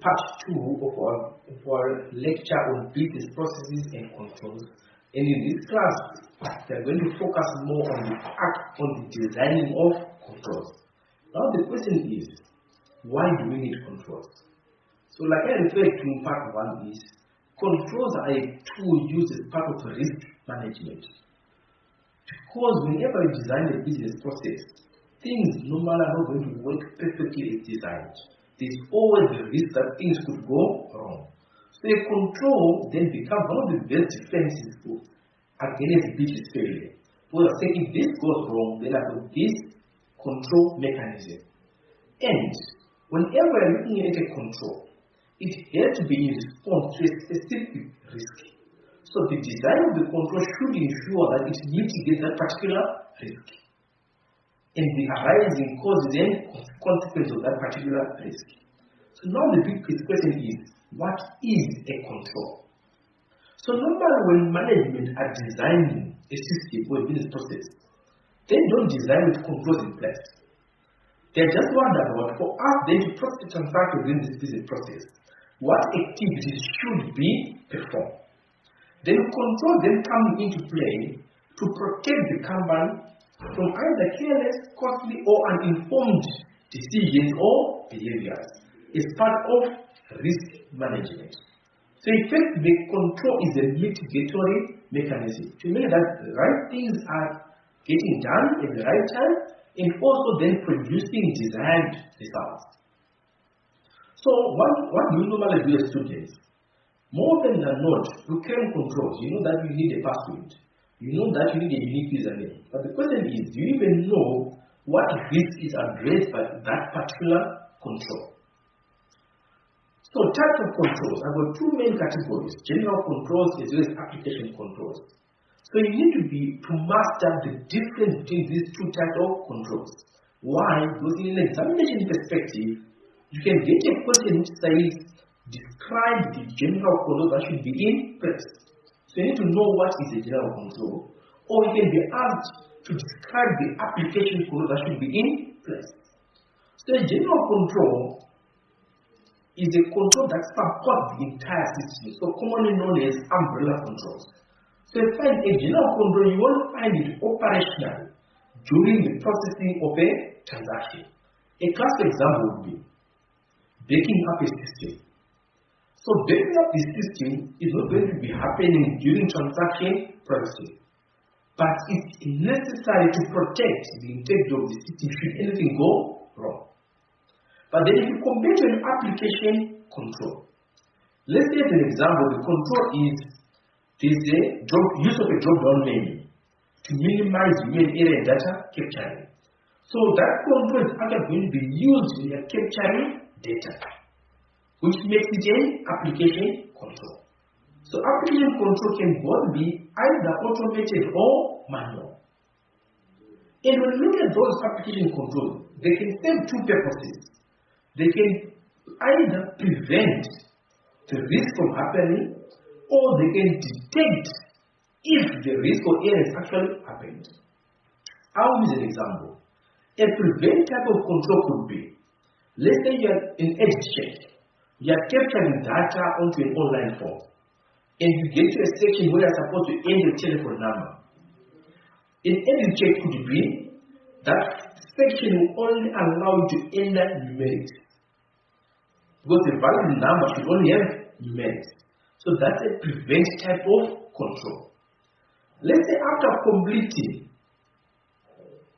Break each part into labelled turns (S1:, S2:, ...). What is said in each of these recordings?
S1: part 2 of our lecture on business processes and controls. And in this class, we are going to focus more on the designing of controls. Now the question is, why do we need controls? So like I referred to in part 1 is, controls are a tool used as part of risk management. Because whenever you design a business process, things normally are not going to work perfectly as designed. There's always the risk that things could go wrong. So a control then becomes one of the best defenses against business failure. Because if this goes wrong, then I've got this control mechanism. And whenever you're looking at a control, it has to be in response to a specific risk. So the design of the control should ensure that it mitigates that particular risk and the arising causes and consequences of that particular risk. So now the big question is, what is a control? So normally when management are designing a system or a business process, they don't design with controls in place. They just wonder about, for us then to process the transaction within this business process, what activities should be performed. Then control then comes into play to protect the company from either careless, costly, or uninformed decisions or behaviors as part of risk management. So in fact, the control is a mitigatory mechanism to make that the right things are getting done at the right time and also then producing desired results. So what do you normally do as students? More often than not, we claim controls. You know that you need a password. You know that you need a unique username. But the question is, do you even know what risk is addressed by that particular control? So types of controls, I've got two main categories, general controls as well as application controls. So you need to master the difference between these two types of controls. Why? Because in an examination perspective, you can get a question which says, describe the general control that should be in place. So you need to know what is a general control, or you can be asked to describe the application control that should be in place. So a general control is a control that supports the entire system, so commonly known as umbrella controls. So you find a general control, you won't find it operational during the processing of a transaction. A classic example would be backing up a system. So backing up the system is not going to be happening during transaction processing, but it's necessary to protect the integrity of the system should anything go wrong. But then if you compare to an application control, let's say as an example, the control is there's a use of a drop-down menu to minimize human error and data capturing. So that control is actually going to be used when you're capturing data, which makes it an application control. So application control can both be either automated or manual. And when we look at those application controls, they can serve two purposes. They can either prevent the risk from happening, or they can detect if the risk or error has actually happened. I'll use an example. A prevent type of control could be, let's say you are in edit check. You are capturing data onto an online form, and you get to a section where you are supposed to enter your telephone number. An edit check could be that section will only allow you to enter numerics, because the valid number should only have numerics. So that's a prevent type of control. Let's say after completing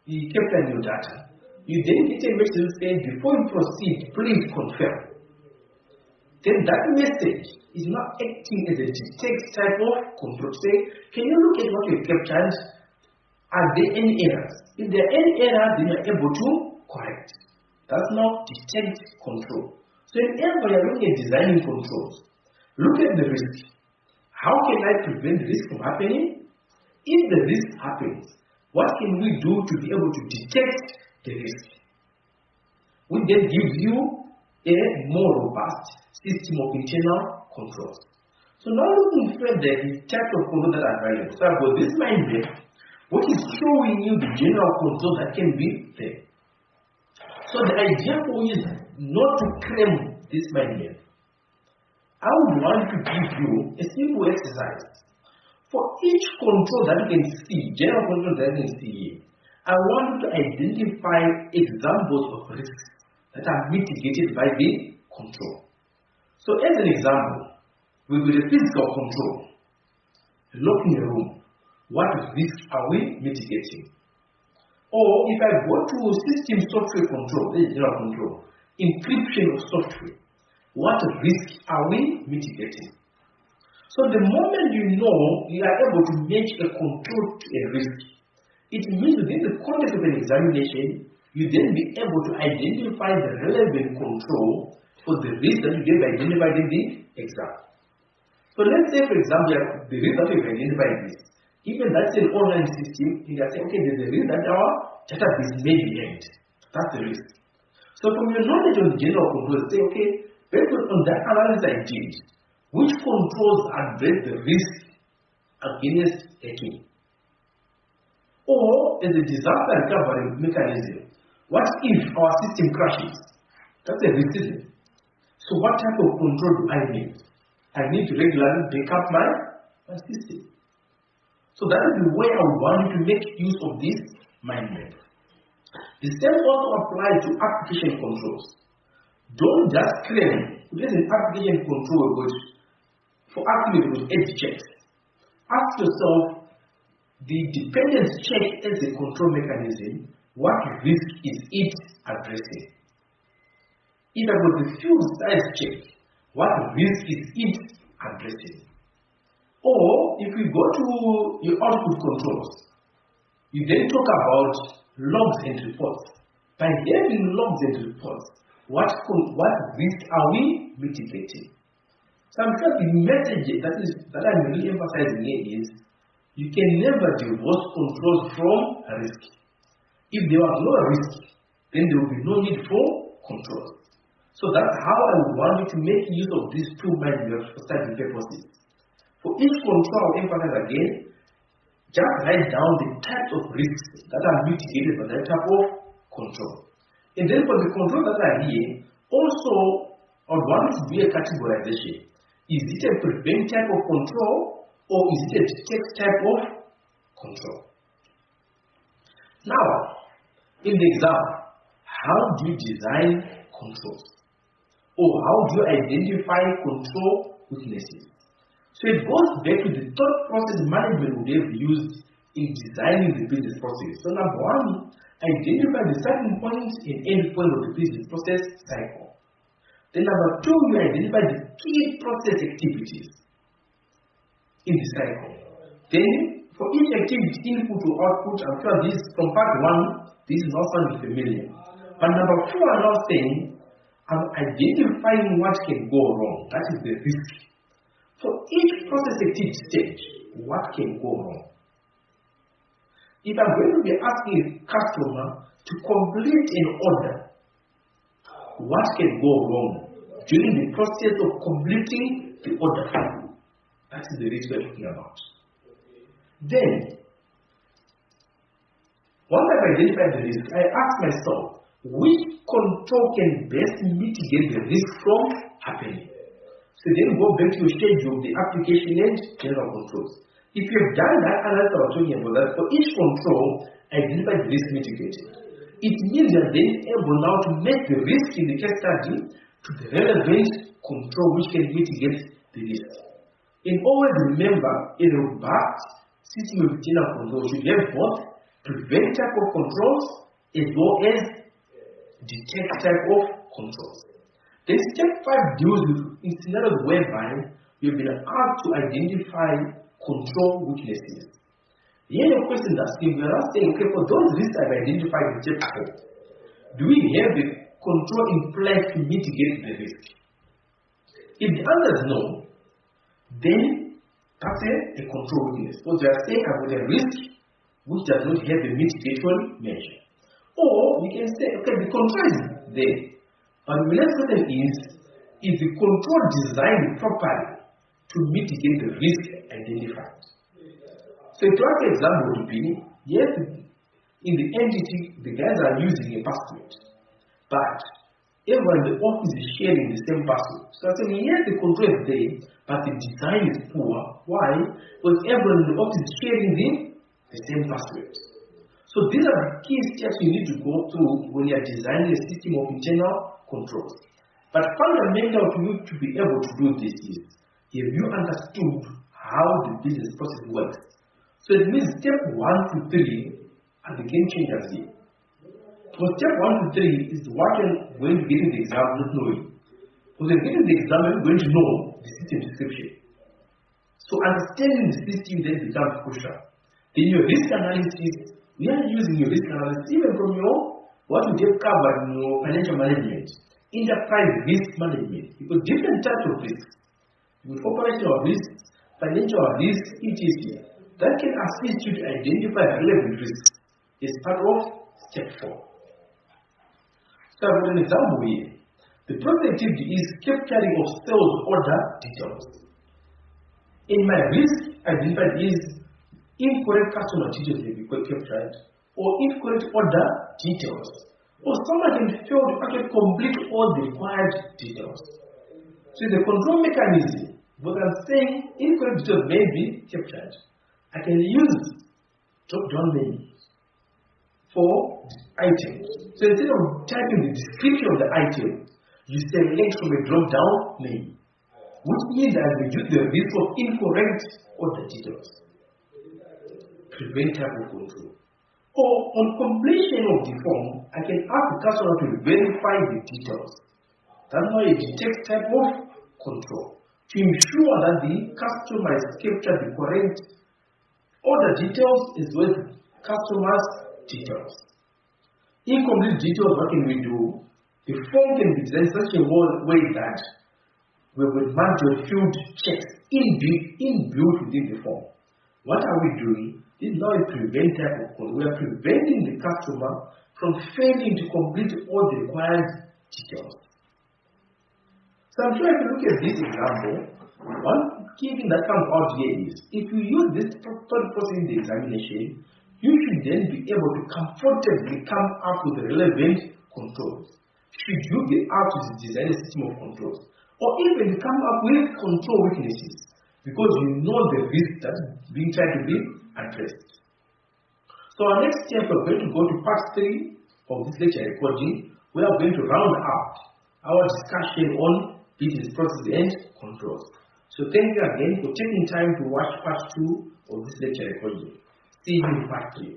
S1: you capture your data, you then get a message saying before you proceed, please confirm. Then that message is not acting as a detect type of control. Say, can you look at what you captured? Are there any errors? If there are any errors, then you are able to correct. That's not detect control. So whenever you are looking at designing controls, look at the risk. How can I prevent the risk from happening? If the risk happens, what can we do to be able to detect the risk? Which then gives you a more robust system of internal controls. So now looking further, the types of control that are available. So I've got this mind map, which is showing you the general control that can be there. So the idea for you is not to claim this mind map. I would want to give you a simple exercise. For each control that you can see, general control that you can see here, I want you to identify examples of risks that are mitigated by the control. So as an example, with the physical control, locking a room, what risks are we mitigating? Or if I go to system software control, this is general control, encryption of software, what risks are we mitigating? So the moment you know you are able to match a control to a risk, it means within the context of an examination, you then be able to identify the relevant control for the risk that you have identified in the exam. So let's say, for example, the risk that we've identified is, even that's an online system, you can say, okay, there's a risk that our database may be hacked. That's the risk. So from your knowledge of the general controls, say, okay, based on that analysis I did, which controls address the risk against hacking? Or as a disaster recovery mechanism, what if our system crashes? That's a risk, isn't it? So what type of control do I need? I need to regularly back up my system. So that is the way I want you to make use of this mind map. The same also applies to application controls. Don't just claim there's an application control, but for activity with edge checks. Ask yourself, the dependence check as a control mechanism, what risk is it addressing? If I got the field size check, what risk is it addressing? Or if we go to your output controls, you then talk about logs and reports. By having logs and reports, what risk are we mitigating? So I'm sure the message that I'm really emphasizing here is, you can never divorce controls from risk. If there was no risk, then there will be no need for controls. So that's how I want you to make use of these two mind maps for study purposes. For each control, I'll emphasize again, just write down the types of risks that are mitigated by that type of control. And then for the controls that are here, also, I would want you to do a categorization. Is it a prevent type of control, or is it a detect type of control? Now, in the exam, how do you design controls? Or how do you identify control weaknesses? So it goes back to the thought process management we have used in designing the business process. So number one, identify the starting point and end point of the business process cycle. Then number two, you identify the key process activities in the cycle. Then for each activity, input to output, I'm sure this from part one, this is not sounding familiar. But number four, I'm now saying, I'm identifying what can go wrong. That is the risk. For each process activity stage, what can go wrong? If I'm going to be asking a customer to complete an order, what can go wrong during the process of completing the order? That is the risk we're talking about. Then, once I've identified the risk, I ask myself, which control can best mitigate the risk from happening? So then go back to your stage of the application and general controls. If you have done that analysis I was talking about, that for each control, identify the risk mitigated. It means you are then able now to make the risk in the case study to the relevant control which can mitigate the risk. And always remember, a robust system of general control should have both prevent type of controls as well as detect type of controls. Then step 5 deals with scenarios whereby you've been asked to identify control weaknesses. Here the question is asking, we are not saying, okay, for those risks I've identified in step 4, do we have the control in place to mitigate the risk? If the answer is no, then that's a control weakness. So they are saying I've got a risk which does not have a mitigation measure. Or we can say, okay, the control is there. But the next question is the control designed properly to mitigate the risk identified? So a classic example would be, yes, in the entity, the guys are using a password, but Everyone in the office is sharing the same password. So I said, yes, the control is there, but the design is poor. Why? Because everyone in the office is sharing the same password. So these are the key steps you need to go through when you are designing a system of internal controls. But fundamental to you to be able to do this is, if you understood how the business process works. So it means step 1 to 3 are the game changers here. So step 1 to 3 is what you're going to get in the exam not knowing. Because when you get in the exam, you're going to know the system description. So understanding the system then becomes crucial. Then your risk analysis, we are using your risk analysis even from what you have covered in your financial management, enterprise risk management. Because different types of risks, with operational risks, financial risks, etc. That can assist you to identify relevant risks as part of step 4. So I've got an example here. The process activity is capturing of sales order details. In my risk identified is incorrect customer details may be captured, or incorrect order details, or someone can fail to actually complete all the required details. So the control mechanism, what I'm saying, incorrect details may be captured. I can use drop-down menus for items. So instead of typing the description of the item, you select from a drop-down menu, which means I reduce the risk of incorrect order details. Prevent type of control. Or on completion of the form, I can ask the customer to verify the details. That's why it detects type of control, to ensure that the customer has captured the correct order details as well as customers' details. Incomplete details, what can we do? The form can be designed in such a way that we will mark your field checks inbuilt within the form. What are we doing? This is now a prevent type of code. We are preventing the customer from failing to complete all the required details. So I'm sure if you look at this example, one key thing that comes out here is, if you use this third process in the examination, you should then be able to comfortably come up with the relevant controls. Should you be asked to design a system of controls, or even come up with control weaknesses, because you know the risk that is being tried to be addressed. So our next step, we're going to go to part 3 of this lecture recording. We are going to round up our discussion on business process and controls. So thank you again for taking time to watch part 2 of this lecture recording. See you in part 3.